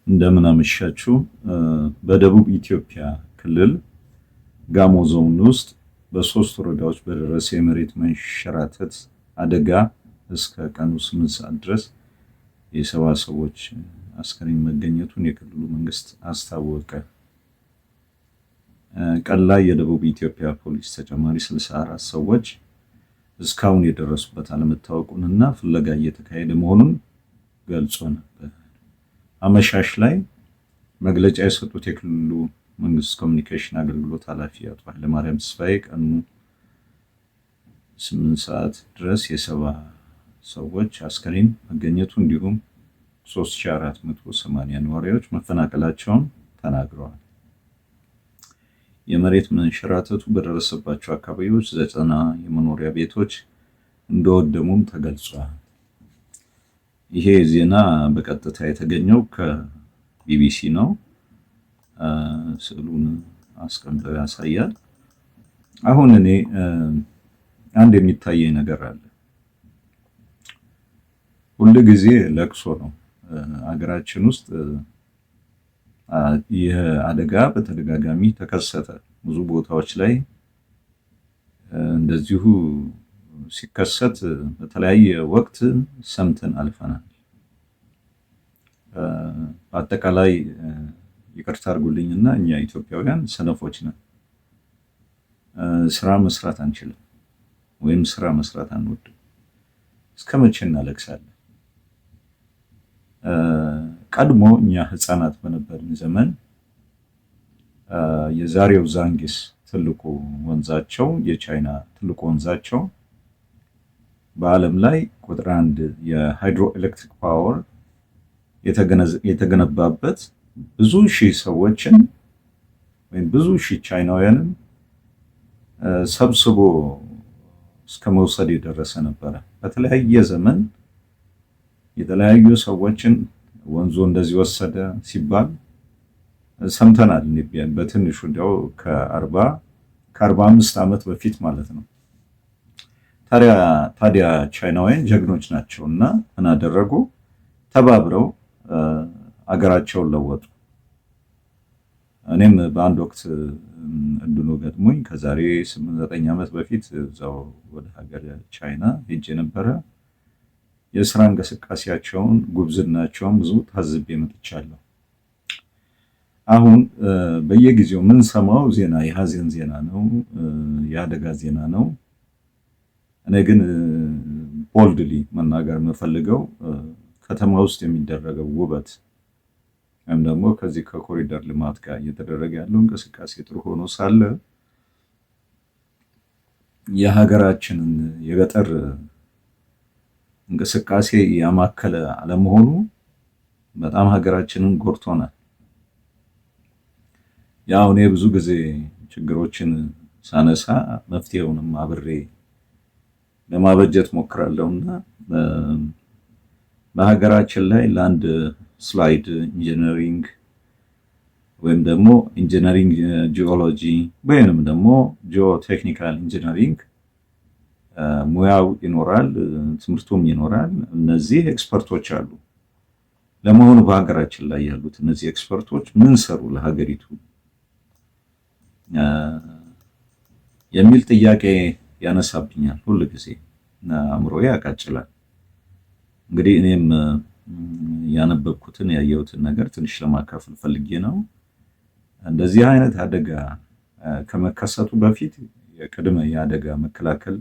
እንደምን አመሻችሁ። በደቡብ ኢትዮጵያ ክልል ጋሞ ዞን ውስጥ በሶስት ወረዳዎች በደረሰ የመሬት መንሸራተት አደጋ እስከ ቀኑ 8 ሰዓት ድረስ የሰባ ሰዎች አስከሬን መገኘቱን የክልሉ መንግስት አስታወቀ። ቀን ላይ የደቡብ ኢትዮጵያ ፖሊስ ተጨማሪ 64 ሰዎች እስካሁን የደረሱበት አለመታወቁንና ፍለጋ እየተካሄደ መሆኑን ገልጾ ነበር። አመሻሽ ላይ መግለጫ የሰጡት የክልሉ መንግስት ኮሚኒኬሽን አገልግሎት ኃላፊ አቶ ኃይለማርያም ተስፋዬ ቀኑ 8 ሰዓት ድረስ የሰባ ሰዎች አስከሬን መገኘቱ እንዲሁም 3480 ነዋሪዎች መፈናቀላቸውን ተናግረዋል። የመሬት መንሸራተቱ በደረሰባቸው አካባቢዎች 90 የመኖሪያ ቤቶች እንደወደሙም ተገልጿል። ይሄ ዜና በቀጥታ የተገኘው ከቢቢሲ ነው። ስዕሉን አስቀምጠው ያሳያል። አሁን እኔ አንድ የሚታየኝ ነገር አለ። ሁሉ ጊዜ ለቅሶ ነው። አገራችን ውስጥ ይህ አደጋ በተደጋጋሚ ተከሰተ። ብዙ ቦታዎች ላይ እንደዚሁ ሲከሰት በተለያየ ወቅት ሰምተን አልፈናል። በአጠቃላይ ይቅርታ አድርጉልኝና እኛ ኢትዮጵያውያን ሰነፎች ነን። ስራ መስራት አንችልም ወይም ስራ መስራት አንወድም። እስከ መቼ እናለቅሳለን? ቀድሞ እኛ ህፃናት በነበርን ዘመን የዛሬው ዛንጊስ ትልቁ ወንዛቸው የቻይና ትልቁ ወንዛቸው በዓለም ላይ ቁጥር 1 የሃይድሮ ኤሌክትሪክ ፓወር የተገነባበት ብዙ ሺህ ሰዎችን ወይም ብዙ ሺህ ቻይናውያንን ሰብስቦ እስከ መውሰድ የደረሰ ነበረ። በተለያየ ዘመን የተለያዩ ሰዎችን ወንዙ እንደዚህ ወሰደ ሲባል ሰምተናል። በትንሹ እንዲያው ከ45 ዓመት በፊት ማለት ነው። ታዲያ ቻይናውያን ጀግኖች ናቸው እና ምን አደረጉ? ተባብረው አገራቸውን ለወጡ። እኔም በአንድ ወቅት እድሉ ገጥሞኝ ከዛሬ 8-9 ዓመት በፊት እዛው ወደ ሀገር ቻይና ሄጄ ነበረ። የስራ እንቅስቃሴያቸውን፣ ጉብዝናቸውን ብዙ ታዝቤ መጥቻለሁ። አሁን በየጊዜው ምን ሰማው ዜና የሀዘን ዜና ነው፣ የአደጋ ዜና ነው። እኔ ግን ቦልድሊ መናገር የምፈልገው ከተማ ውስጥ የሚደረገው ውበት ወይም ደግሞ ከዚህ ከኮሪደር ልማት ጋር እየተደረገ ያለው እንቅስቃሴ ጥሩ ሆኖ ሳለ የሀገራችንን የገጠር እንቅስቃሴ ያማከለ አለመሆኑ በጣም ሀገራችንን ጎድቶናል። ያው እኔ ብዙ ጊዜ ችግሮችን ሳነሳ መፍትሄውንም አብሬ ለማበጀት ሞክራለሁና በሀገራችን ላይ ላንድ ስላይድ ኢንጂነሪንግ ወይም ደግሞ ኢንጂነሪንግ ጂኦሎጂ ወይንም ደግሞ ጂኦቴክኒካል ኢንጂነሪንግ ሙያው ይኖራል፣ ትምህርቱም ይኖራል። እነዚህ ኤክስፐርቶች አሉ። ለመሆኑ በሀገራችን ላይ ያሉት እነዚህ ኤክስፐርቶች ምን ሰሩ ለሀገሪቱ የሚል ጥያቄ ያነሳብኛል ሁሉ ጊዜ አእምሮዬ ያቃጭላል። እንግዲህ እኔም ያነበብኩትን ያየሁትን ነገር ትንሽ ለማካፈል ፈልጌ ነው። እንደዚህ አይነት አደጋ ከመከሰቱ በፊት የቅድመ የአደጋ መከላከል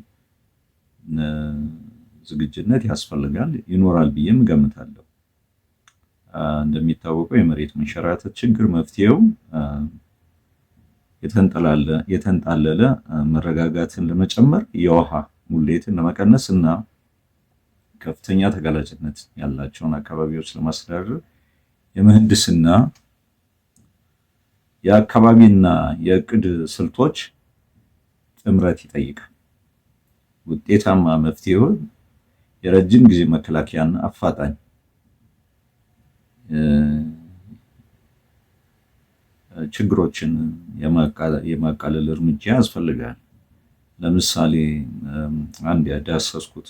ዝግጁነት ያስፈልጋል፣ ይኖራል ብዬም ገምታለሁ። እንደሚታወቀው የመሬት መንሸራተት ችግር መፍትሄው የተንጣለለ መረጋጋትን ለመጨመር፣ የውሃ ሙሌትን ለመቀነስ እና ከፍተኛ ተጋላጭነት ያላቸውን አካባቢዎች ለማስተዳደር የምህንድስና የአካባቢና የእቅድ ስልቶች ጥምረት ይጠይቃል። ውጤታማ መፍትሄው የረጅም ጊዜ መከላከያና አፋጣኝ ችግሮችን የማቃለል እርምጃ ያስፈልጋል። ለምሳሌ አንድ ያዳሰስኩት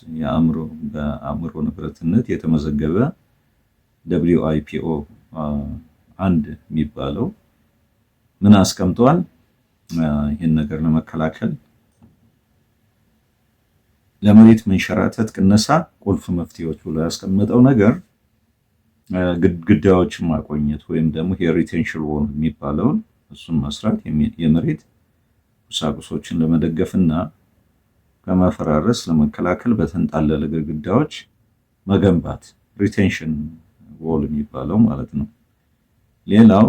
በአእምሮ ንብረትነት የተመዘገበ WIPO 1 የሚባለው ምን አስቀምጧል? ይህን ነገር ለመከላከል ለመሬት መንሸራተት ቅነሳ ቁልፍ መፍትሄዎች ብሎ ያስቀመጠው ነገር ግድግዳዎችን ማቆየት ወይም ደግሞ የሪቴንሽን ዎል የሚባለውን እሱን መስራት፣ የመሬት ቁሳቁሶችን ለመደገፍና ከመፈራረስ ለመከላከል በተንጣለለ ግድግዳዎች መገንባት፣ ሪቴንሽን ዎል የሚባለው ማለት ነው። ሌላው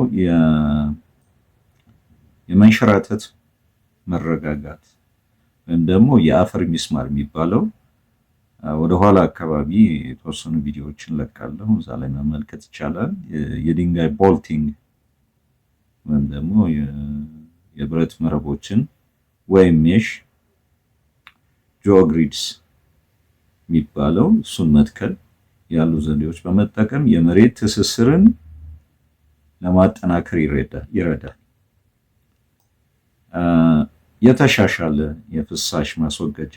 የመንሸራተት መረጋጋት ወይም ደግሞ የአፈር ሚስማር የሚባለው ወደኋላ አካባቢ የተወሰኑ ቪዲዮዎችን ለቃለሁ፣ እዛ ላይ መመልከት ይቻላል። የድንጋይ ቦልቲንግ ወይም ደግሞ የብረት መረቦችን ወይም ሜሽ ጂኦግሪድስ የሚባለው እሱን መትከል ያሉ ዘዴዎች በመጠቀም የመሬት ትስስርን ለማጠናከር ይረዳል። የተሻሻለ የፍሳሽ ማስወገጃ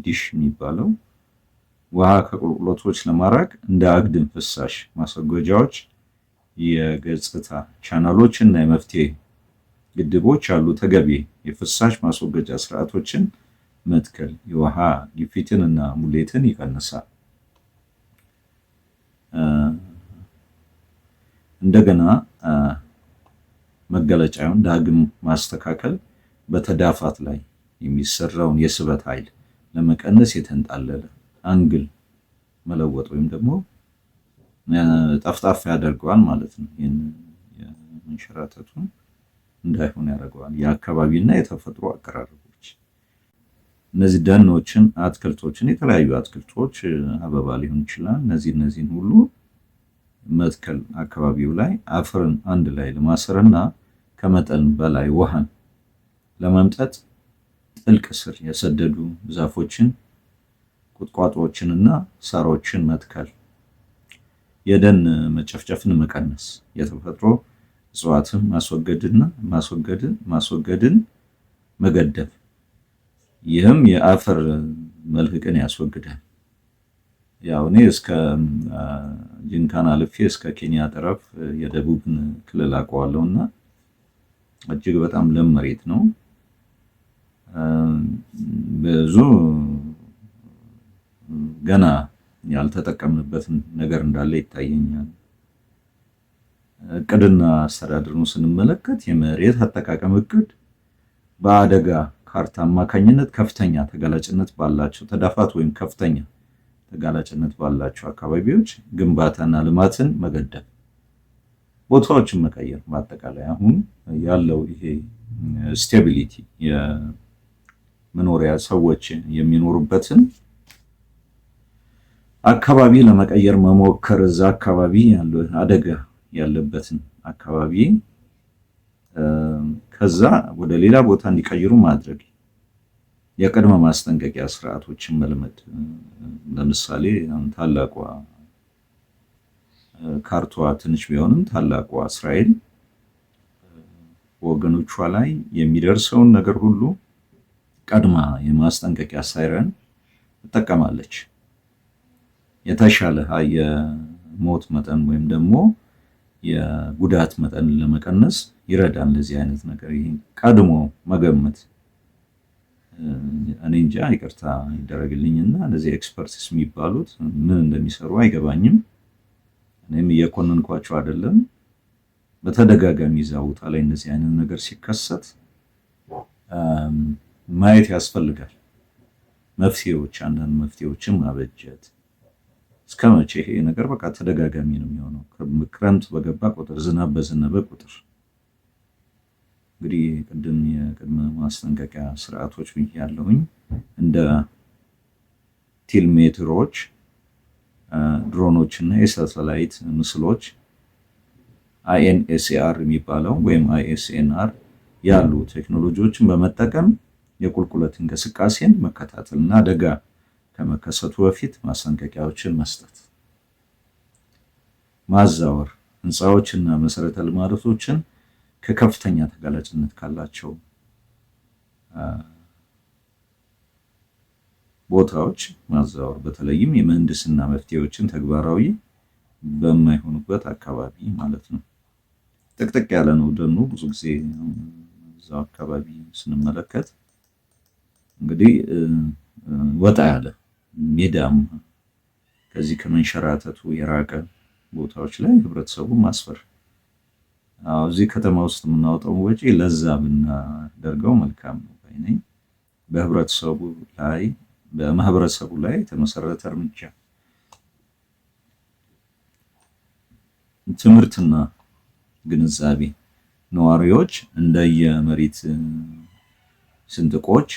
ዲሽ የሚባለው ውሃ ከቁልቁለቶች ለማራቅ እንደ አግድም ፍሳሽ ማስወገጃዎች፣ የገጽታ ቻናሎች እና የመፍትሄ ግድቦች ያሉ ተገቢ የፍሳሽ ማስወገጃ ስርዓቶችን መትከል የውሃ ግፊትን እና ሙሌትን ይቀንሳል። እንደገና መገለጫውን ዳግም ማስተካከል በተዳፋት ላይ የሚሰራውን የስበት ኃይል ለመቀነስ የተንጣለለ አንግል መለወጥ ወይም ደግሞ ጠፍጣፋ ያደርገዋል ማለት ነው። ይህን የመንሸራተቱን እንዳይሆን ያደርገዋል። የአካባቢና የተፈጥሮ አቀራረቦች እነዚህ ደኖችን፣ አትክልቶችን፣ የተለያዩ አትክልቶች አበባ ሊሆን ይችላል። እነዚህን ሁሉ መትከል አካባቢው ላይ አፈርን አንድ ላይ ለማሰርና ከመጠን በላይ ውሃን ለመምጠጥ ጥልቅ ስር የሰደዱ ዛፎችን፣ ቁጥቋጦዎችንና ሳሮችን መትከል፣ የደን መጨፍጨፍን መቀነስ፣ የተፈጥሮ እጽዋትን ማስወገድን መገደብ። ይህም የአፈር መልህቅን ያስወግዳል። ያው እኔ እስከ ጂንካን አልፌ እስከ ኬንያ ጠረፍ የደቡብን ክልል አውቀዋለሁ እና እጅግ በጣም ለም መሬት ነው። ብዙ ገና ያልተጠቀምንበትን ነገር እንዳለ ይታየኛል። እቅድና አስተዳደሩን ስንመለከት የመሬት አጠቃቀም እቅድ በአደጋ ካርታ አማካኝነት ከፍተኛ ተጋላጭነት ባላቸው ተዳፋት ወይም ከፍተኛ ተጋላጭነት ባላቸው አካባቢዎች ግንባታና ልማትን መገደብ፣ ቦታዎችን መቀየር። በአጠቃላይ አሁን ያለው ይሄ ስቴቢሊቲ የመኖሪያ ሰዎች የሚኖሩበትን አካባቢ ለመቀየር መሞከር፣ እዛ አካባቢ ያለው አደጋ ያለበትን አካባቢ ከዛ ወደ ሌላ ቦታ እንዲቀይሩ ማድረግ፣ የቅድመ ማስጠንቀቂያ ስርዓቶችን መልመድ። ለምሳሌ ታላቋ ካርቷ ትንሽ ቢሆንም ታላቋ እስራኤል ወገኖቿ ላይ የሚደርሰውን ነገር ሁሉ ቀድማ የማስጠንቀቂያ ሳይረን ትጠቀማለች። የተሻለ የሞት መጠን ወይም ደግሞ የጉዳት መጠን ለመቀነስ ይረዳል። እንደዚህ አይነት ነገር ይሄ ቀድሞ መገመት እኔ እንጃ ይቅርታ ይደረግልኝና እነዚህ ኤክስፐርትስ የሚባሉት ምን እንደሚሰሩ አይገባኝም። እኔም እየኮነንኳቸው አይደለም። በተደጋጋሚ እዛ ቦታ ላይ እንደዚህ አይነት ነገር ሲከሰት ማየት ያስፈልጋል። መፍትሄዎች፣ አንዳንድ መፍትሄዎችን ማበጀት። እስከ መቼ ይሄ ነገር በቃ ተደጋጋሚ ነው የሚሆነው? ክረምት በገባ ቁጥር፣ ዝናብ በዘነበ ቁጥር እንግዲህ ቅድም የቅድመ ማስጠንቀቂያ ስርዓቶች ያለውኝ እንደ ቲልሜትሮች፣ ድሮኖች እና የሳተላይት ምስሎች አይኤንኤስአር የሚባለው ወይም አይኤስኤንአር ያሉ ቴክኖሎጂዎችን በመጠቀም የቁልቁለት እንቅስቃሴን መከታተል እና አደጋ ከመከሰቱ በፊት ማስጠንቀቂያዎችን መስጠት፣ ማዛወር፣ ህንፃዎችና መሰረተ ልማቶችን ከከፍተኛ ተጋላጭነት ካላቸው ቦታዎች ማዛወር፣ በተለይም የምህንድስና መፍትሄዎችን ተግባራዊ በማይሆኑበት አካባቢ ማለት ነው። ጥቅጥቅ ያለ ነው ደኑ። ብዙ ጊዜ እዛው አካባቢ ስንመለከት እንግዲህ ወጣ ያለ ሜዳም ከዚህ ከመንሸራተቱ የራቀ ቦታዎች ላይ ህብረተሰቡ ማስፈር። እዚህ ከተማ ውስጥ የምናወጣው ወጪ ለዛ ብናደርገው መልካም ነው ባይ ነኝ። በማህበረሰቡ ላይ የተመሰረተ እርምጃ ትምህርትና ግንዛቤ ነዋሪዎች እንደየመሬት ስንጥቆች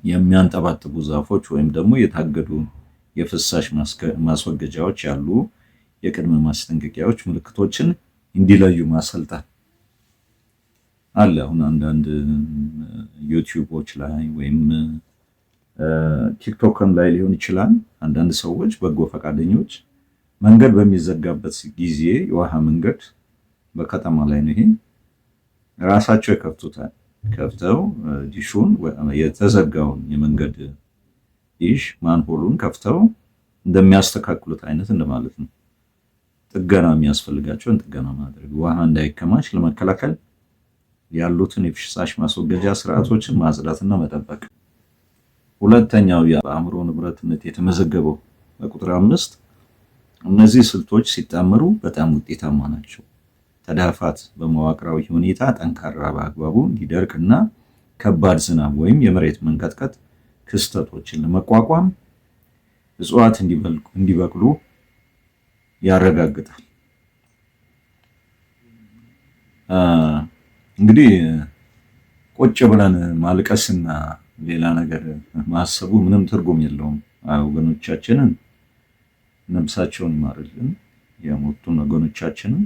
የሚያንጠባጥቡ ዛፎች ወይም ደግሞ የታገዱ የፍሳሽ ማስወገጃዎች ያሉ የቅድመ ማስጠንቀቂያዎች ምልክቶችን እንዲለዩ ማሰልጠን አለ። አሁን አንዳንድ ዩቲዩቦች ላይ ወይም ቲክቶክም ላይ ሊሆን ይችላል። አንዳንድ ሰዎች በጎ ፈቃደኞች መንገድ በሚዘጋበት ጊዜ የውሃ መንገድ በከተማ ላይ ነው፣ ይሄ ራሳቸው ይከፍቱታል። ከፍተው ዲሹን የተዘጋውን የመንገድ ዲሽ ማንሆሉን ከፍተው እንደሚያስተካክሉት አይነት እንደማለት ነው። ጥገና የሚያስፈልጋቸውን ጥገና ማድረግ፣ ውሃ እንዳይከማች ለመከላከል ያሉትን የፍሳሽ ማስወገጃ ስርዓቶችን ማጽዳትና መጠበቅ። ሁለተኛው የአእምሮ ንብረትነት የተመዘገበው በቁጥር 5 እነዚህ ስልቶች ሲጣመሩ በጣም ውጤታማ ናቸው። ተዳፋት በመዋቅራዊ ሁኔታ ጠንካራ፣ በአግባቡ እንዲደርቅና ከባድ ዝናብ ወይም የመሬት መንቀጥቀጥ ክስተቶችን ለመቋቋም እጽዋት እንዲበቅሉ ያረጋግጣል። እንግዲህ ቁጭ ብለን ማልቀስና ሌላ ነገር ማሰቡ ምንም ትርጉም የለውም። ወገኖቻችንን ነፍሳቸውን ይማርልን፣ የሞቱን ወገኖቻችንን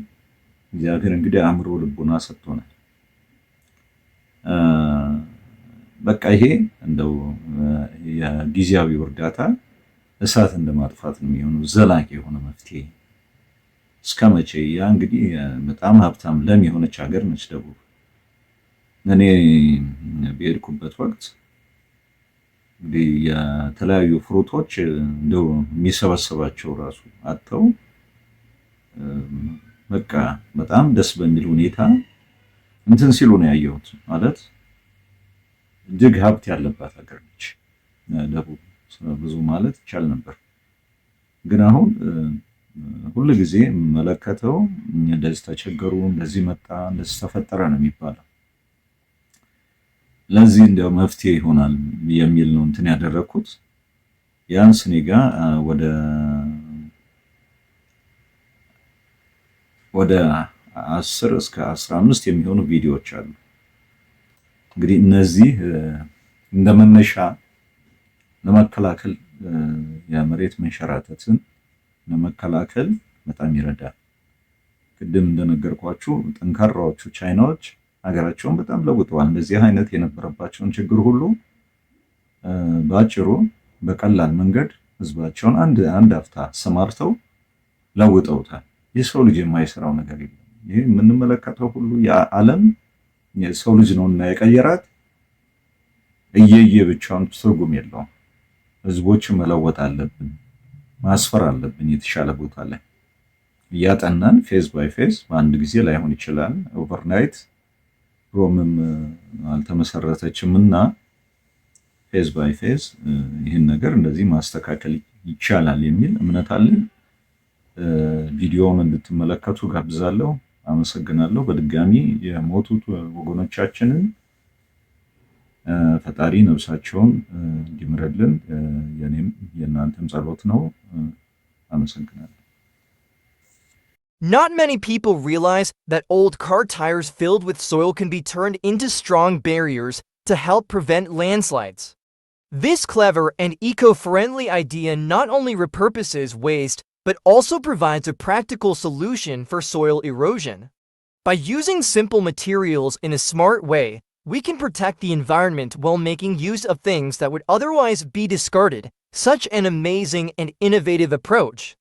እግዚአብሔር እንግዲህ አእምሮ ልቦና ሰጥቶናል። በቃ ይሄ እንደው የጊዜያዊ እርዳታ እሳት እንደማጥፋት ነው የሚሆነው። ዘላቂ የሆነ መፍትሄ እስከ መቼ? ያ እንግዲህ በጣም ሀብታም ለም የሆነች ሀገር ነች ደቡብ። እኔ በሄድኩበት ወቅት እንግዲህ የተለያዩ ፍሩቶች እንደው የሚሰበሰባቸው ራሱ አጥተው በቃ በጣም ደስ በሚል ሁኔታ እንትን ሲሉ ነው ያየሁት። ማለት እጅግ ሀብት ያለባት ሀገር ነች ደቡብ፣ ብዙ ማለት ይቻል ነበር። ግን አሁን ሁሉ ጊዜ የምመለከተው እንደዚህ ተቸገሩ፣ እንደዚህ መጣ፣ እንደዚህ ተፈጠረ ነው የሚባለው። ለዚህ እንደው መፍትሄ ይሆናል የሚል ነው እንትን ያደረኩት። ያንስ እኔ ጋ ወደ 10 እስከ 15 የሚሆኑ ቪዲዮዎች አሉ። እንግዲህ እነዚህ እንደመነሻ ለመከላከል የመሬት መንሸራተትን ለመከላከል በጣም ይረዳል። ቅድም እንደነገርኳችሁ ጠንካራዎቹ ቻይናዎች ሀገራቸውን በጣም ለውጠዋል። እንደዚህ አይነት የነበረባቸውን ችግር ሁሉ በአጭሩ በቀላል መንገድ ህዝባቸውን አንድ አፍታ ሰማርተው ለውጠውታል። የሰው ልጅ የማይሰራው ነገር የለም። ይህ የምንመለከተው ሁሉ የዓለም የሰው ልጅ ነውና የቀየራት እየየ ብቻውን ትርጉም የለውም። ህዝቦችን መለወጥ አለብን፣ ማስፈር አለብን። የተሻለ ቦታ ላይ እያጠናን ፌዝ ባይ ፌዝ፣ በአንድ ጊዜ ላይሆን ይችላል። ኦቨርናይት ሮምም አልተመሰረተችም እና ፌዝ ባይ ፌዝ ይህን ነገር እንደዚህ ማስተካከል ይቻላል የሚል እምነት አለን። ቪዲዮውን እንድትመለከቱ ጋብዛለሁ። አመሰግናለሁ። በድጋሚ የሞቱት ወገኖቻችንን ፈጣሪ ነፍሳቸውን እንዲምርልን የኔም የእናንተም ጸሎት ነው። አመሰግናለሁ። Not many people realize that old car tires filled with soil can be turned into strong barriers to help prevent landslides. This clever and eco-friendly idea not only repurposes waste, but also provides a practical solution for soil erosion. By using simple materials in a smart way, we can protect the environment while making use of things that would otherwise be discarded. Such an amazing and innovative approach.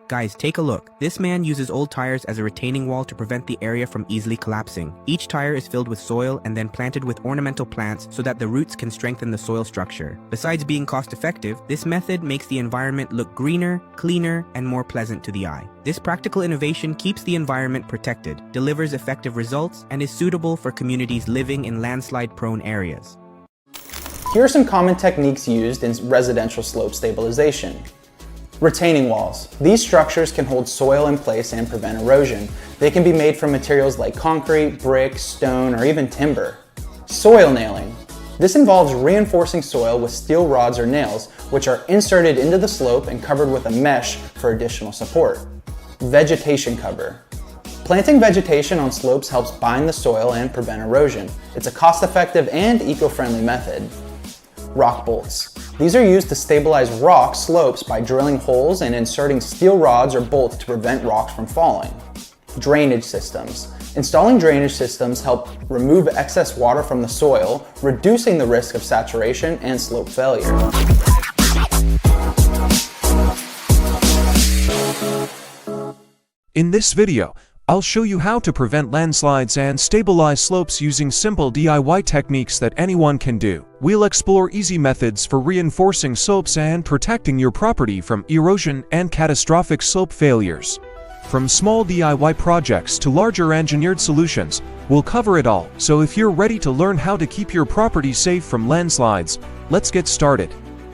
Guys, take a look. This man uses old tires as a retaining wall to prevent the area from easily collapsing. Each tire is filled with soil and then planted with ornamental plants so that the roots can strengthen the soil structure. Besides being cost-effective, this method makes the environment look greener, cleaner, and more pleasant to the eye. This practical innovation keeps the environment protected, delivers effective results, and is suitable for communities living in landslide-prone areas. Here are some common techniques used in residential slope stabilization. Retaining walls. These structures can hold soil in place and prevent erosion. They can be made from materials like concrete, brick, stone, or even timber. Soil nailing. This involves reinforcing soil with steel rods or nails, which are inserted into the slope and covered with a mesh for additional support. Vegetation cover. Planting vegetation on slopes helps bind the soil and prevent erosion. It's a cost-effective and eco-friendly method. Rock bolts. These are used to stabilize rock slopes by drilling holes and inserting steel rods or bolts to prevent rocks from falling. Drainage systems. Installing drainage systems help remove excess water from the soil, reducing the risk of saturation and slope failure. In this video, I'll show you how to prevent landslides and stabilize slopes using simple DIY techniques that anyone can do. We'll explore easy methods for reinforcing slopes and protecting your property from erosion and catastrophic slope failures. From small DIY projects to larger engineered solutions, we'll cover it all. So if you're ready to learn how to keep your property safe from landslides, let's get started.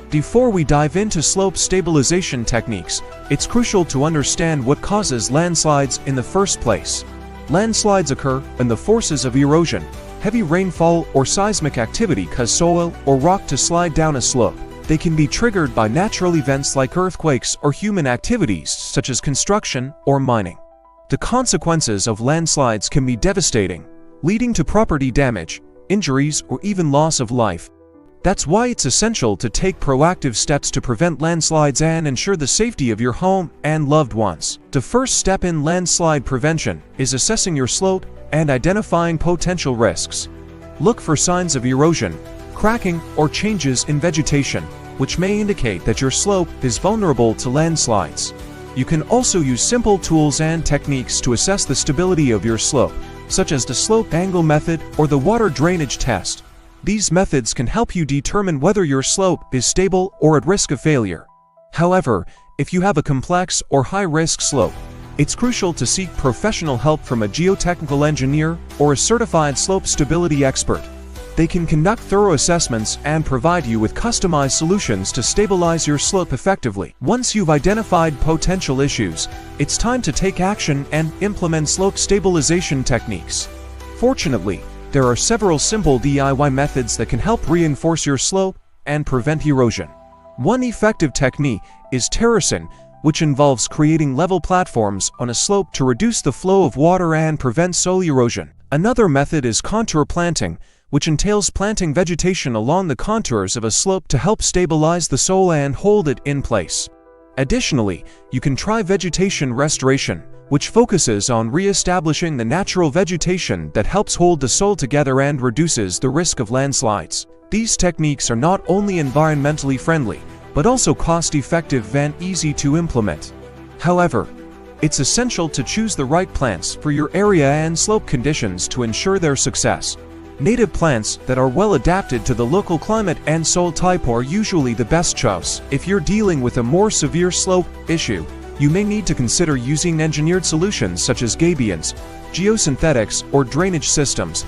Before we dive into slope stabilization techniques, it's crucial to understand what causes landslides in the first place. Landslides occur when the forces of erosion, heavy rainfall, or seismic activity cause soil or rock to slide down a slope. They can be triggered by natural events like earthquakes or human activities such as construction or mining. The consequences of landslides can be devastating, leading to property damage, injuries, or even loss of life. That's why it's essential to take proactive steps to prevent landslides and ensure the safety of your home and loved ones. The first step in landslide prevention is assessing your slope and identifying potential risks. Look for signs of erosion, cracking, or changes in vegetation, which may indicate that your slope is vulnerable to landslides. You can also use simple tools and techniques to assess the stability of your slope, such as the slope angle method or the water drainage test. These methods can help you determine whether your slope is stable or at risk of failure. However, if you have a complex or high-risk slope, it's crucial to seek professional help from a geotechnical engineer or a certified slope stability expert. They can conduct thorough assessments and provide you with customized solutions to stabilize your slope effectively. Once you've identified potential issues, it's time to take action and implement slope stabilization techniques. Fortunately, there are several simple DIY methods that can help reinforce your slope and prevent erosion. One effective technique is terracing, which involves creating level platforms on a slope to reduce the flow of water and prevent soil erosion. Another method is contour planting, which entails planting vegetation along the contours of a slope to help stabilize the soil and hold it in place. Additionally, you can try vegetation restoration, which focuses on re-establishing the natural vegetation that helps hold the soil together and reduces the risk of landslides. These techniques are not only environmentally friendly, but also cost-effective and easy to implement. However, it's essential to choose the right plants for your area and slope conditions to ensure their success. Native plants that are well adapted to the local climate and soil type are usually the best choice. If you're dealing with a more severe slope issue, you may need to consider using engineered solutions such as gabions, geosynthetics, or drainage systems.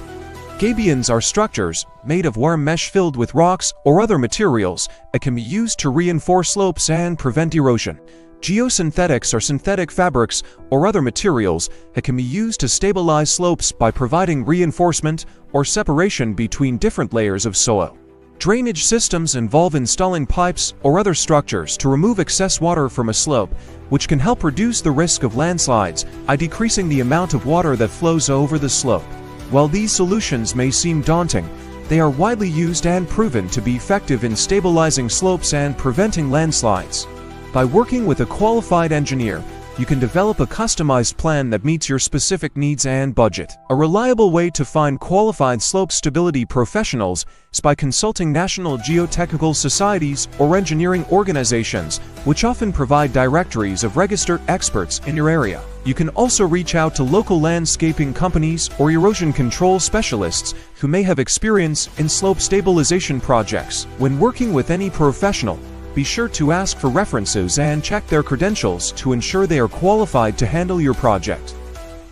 Gabions are structures made of wire mesh filled with rocks or other materials that can be used to reinforce slopes and prevent erosion. Geosynthetics are synthetic fabrics or other materials that can be used to stabilize slopes by providing reinforcement or separation between different layers of soil. Drainage systems involve installing pipes or other structures to remove excess water from a slope, which can help reduce the risk of landslides by decreasing the amount of water that flows over the slope. While these solutions may seem daunting, they are widely used and proven to be effective in stabilizing slopes and preventing landslides. By working with a qualified engineer, you can develop a customized plan that meets your specific needs and budget. A reliable way to find qualified slope stability professionals is by consulting national geotechnical societies or engineering organizations, which often provide directories of registered experts in your area. You can also reach out to local landscaping companies or erosion control specialists who may have experience in slope stabilization projects. When working with any professional, be sure to ask for references and check their credentials to ensure they are qualified to handle your project.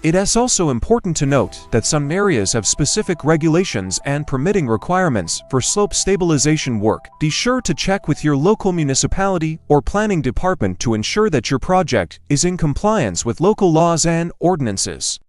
It is also important to note that some areas have specific regulations and permitting requirements for slope stabilization work. Be sure to check with your local municipality or planning department to ensure that your project is in compliance with local laws and ordinances.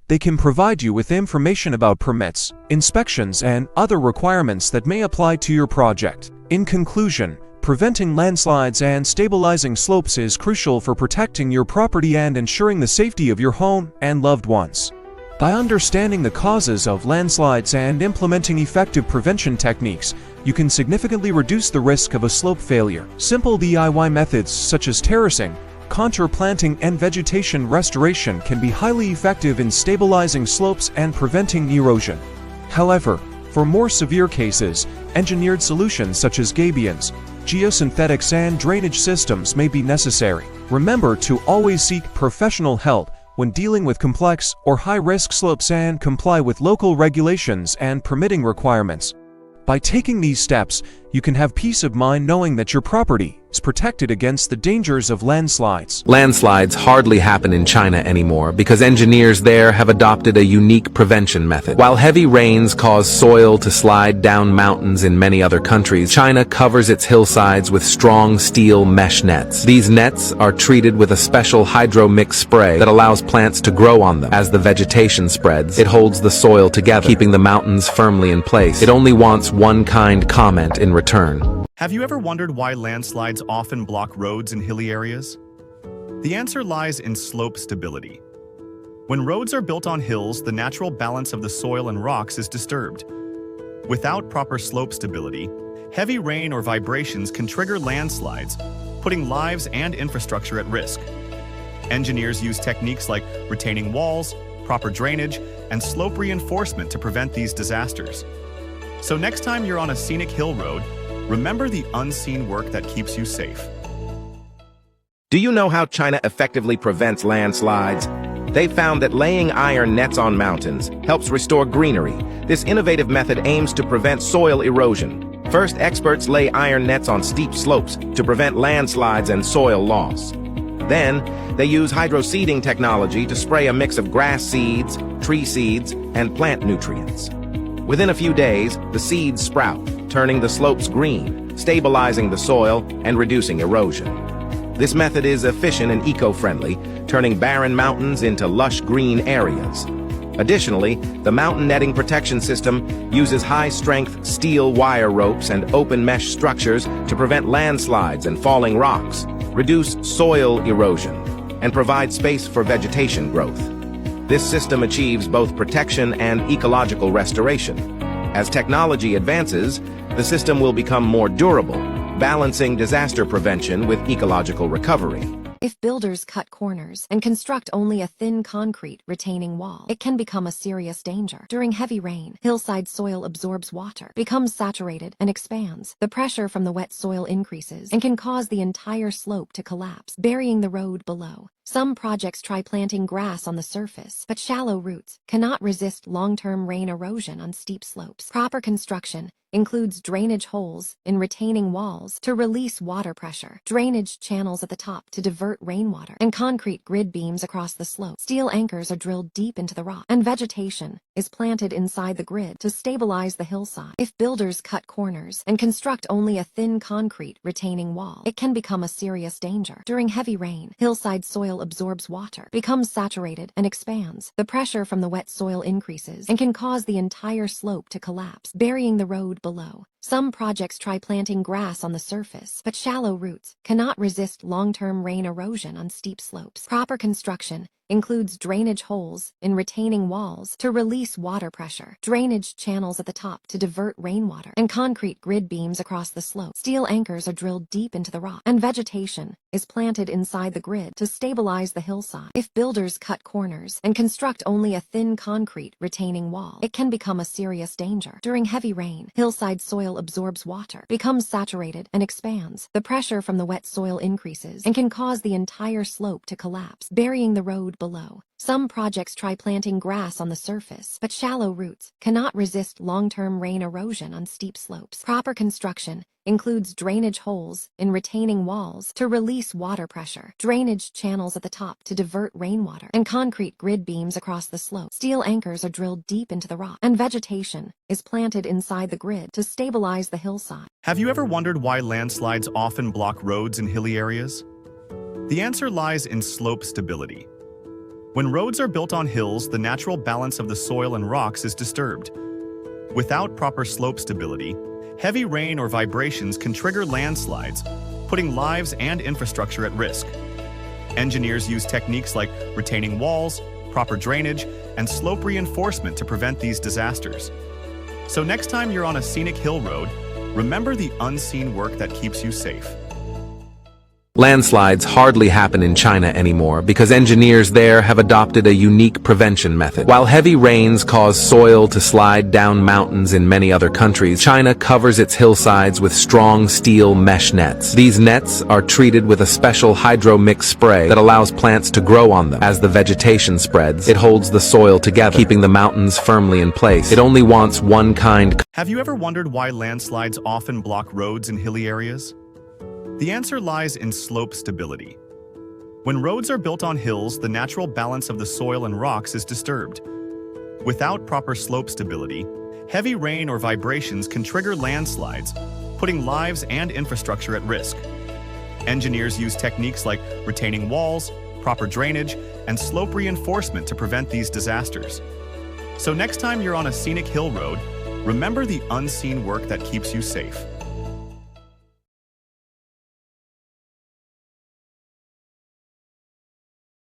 They can provide you with information about permits, inspections, and other requirements that may apply to your project. In conclusion, preventing landslides and stabilizing slopes is crucial for protecting your property and ensuring the safety of your home and loved ones. By understanding the causes of landslides and implementing effective prevention techniques, you can significantly reduce the risk of a slope failure. Simple DIY methods such as terracing, contour planting, and vegetation restoration can be highly effective in stabilizing slopes and preventing erosion. However, for more severe cases, engineered solutions such as gabions, geosynthetics, and drainage systems may be necessary. Remember to always seek professional help when dealing with complex or high-risk slopes and comply with local regulations and permitting requirements. By taking these steps, you can have peace of mind knowing that your property is protected against the dangers of landslides. Landslides hardly happen in China anymore because engineers there have adopted a unique prevention method. While heavy rains cause soil to slide down mountains in many other countries, China covers its hillsides with strong steel mesh nets. These nets are treated with a special hydro-mix spray that allows plants to grow on them. As the vegetation spreads, it holds the soil together, keeping the mountains firmly in place. It only wants one kind comment in return. Have you ever wondered why landslides often block roads in hilly areas? The answer lies in slope stability. When roads are built on hills, the natural balance of the soil and rocks is disturbed. Without proper slope stability, heavy rain or vibrations can trigger landslides, putting lives and infrastructure at risk. Engineers use techniques like retaining walls, proper drainage, and slope reinforcement to prevent these disasters. So next time you're on a scenic hill road, remember the unseen work that keeps you safe. Do you know how China effectively prevents landslides? They found that laying iron nets on mountains helps restore greenery. This innovative method aims to prevent soil erosion. First, experts lay iron nets on steep slopes to prevent landslides and soil loss. Then, they use hydroseeding technology to spray a mix of grass seeds, tree seeds, and plant nutrients. Within a few days, the seeds sprout, turning the slopes green, stabilizing the soil, and reducing erosion. This method is efficient and eco-friendly, turning barren mountains into lush green areas. Additionally, the mountain netting protection system uses high-strength steel wire ropes and open mesh structures to prevent landslides and falling rocks, reduce soil erosion, and provide space for vegetation growth. This system achieves both protection and ecological restoration. As technology advances, the system will become more durable, balancing disaster prevention with ecological recovery. If builders cut corners and construct only a thin concrete retaining wall, it can become a serious danger. During heavy rain, hillside soil absorbs water, becomes saturated, and expands. The pressure from the wet soil increases and can cause the entire slope to collapse, burying the road below. Some projects try planting grass on the surface, but shallow roots cannot resist long-term rain erosion on steep slopes. Proper construction includes drainage holes in retaining walls to release water pressure, drainage channels at the top to divert rainwater, and concrete grid beams across the slope. Steel anchors are drilled deep into the rock, and vegetation is planted inside the grid to stabilize the hillside. If builders cut corners and construct only a thin concrete retaining wall, it can become a serious danger. During heavy rain, hillside soil absorbs water, becomes saturated, and expands. The pressure from the wet soil increases and can cause the entire slope to collapse, burying the road below. Some projects try planting grass on the surface, but shallow roots cannot resist long-term rain erosion on steep slopes. Proper construction includes drainage holes in retaining walls to release water pressure, drainage channels at the top to divert rainwater, and concrete grid beams across the slope. Steel anchors are drilled deep into the rock, and vegetation is planted inside the grid to stabilize the hillside. If builders cut corners and construct only a thin concrete retaining wall, it can become a serious danger. During heavy rain, hillside soil absorbs water, becomes saturated, and expands. The pressure from the wet soil increases and can cause the entire slope to collapse, burying the road below. Some projects try planting grass on the surface, but shallow roots cannot resist long-term rain erosion on steep slopes. Proper construction includes drainage holes in retaining walls to release water pressure, drainage channels at the top to divert rainwater, and concrete grid beams across the slope. Steel anchors are drilled deep into the rock, and vegetation is planted inside the grid to stabilize the hillside. Have you ever wondered why landslides often block roads in hilly areas? The answer lies in slope stability. When roads are built on hills, the natural balance of the soil and rocks is disturbed. Without proper slope stability, heavy rain or vibrations can trigger landslides, putting lives and infrastructure at risk. Engineers use techniques like retaining walls, proper drainage, and slope reinforcement to prevent these disasters. So next time you're on a scenic hill road, remember the unseen work that keeps you safe. Landslides hardly happen in China anymore because engineers there have adopted a unique prevention method. While heavy rains cause soil to slide down mountains in many other countries, China covers its hillsides with strong steel mesh nets. These nets are treated with a special hydro-mix spray that allows plants to grow on them. As the vegetation spreads, it holds the soil together, keeping the mountains firmly in place. It only wants one kind. Have you ever wondered why landslides often block roads in hilly areas? The answer lies in slope stability. When roads are built on hills, the natural balance of the soil and rocks is disturbed. Without proper slope stability, heavy rain or vibrations can trigger landslides, putting lives and infrastructure at risk. Engineers use techniques like retaining walls, proper drainage, and slope reinforcement to prevent these disasters. So next time you're on a scenic hill road, remember the unseen work that keeps you safe.